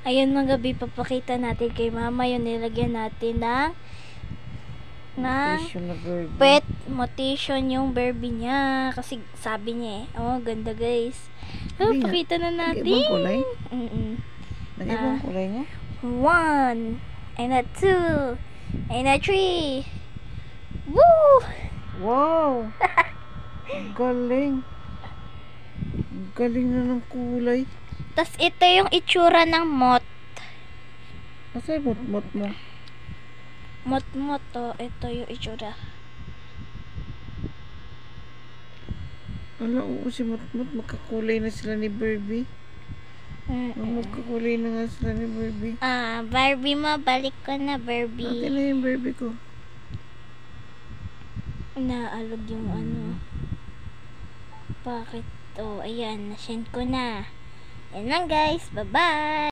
Ayun mga gabi, papakita natin kay mama yung nilagyan natin ng Mutation na bird. pet mutation yung Barbie niya. Kasi sabi niya oh ganda guys. Hindi nga. Pakita na natin. Nag-ibang kulay? Ah. Nag-ibang kulay niya? 1 and a 2 and a 3. Woo! Wow! Ang galing. Ang galing na ng kulay. Tas ito yung itsura ng moth. Nasa yung mot mo? Moth to. Ito yung itsura. Ala, oo, si Mot-Mot. Magkakulay na sila ni Barbie. Magkakulay na nga sila ni Barbie. Barbie mo, balik ko na Barbie. Akin na yung Barbie ko. Naalog yung ano. Bakit? Oh, ayan. Nasend ko na. Yan lang guys. Bye-bye!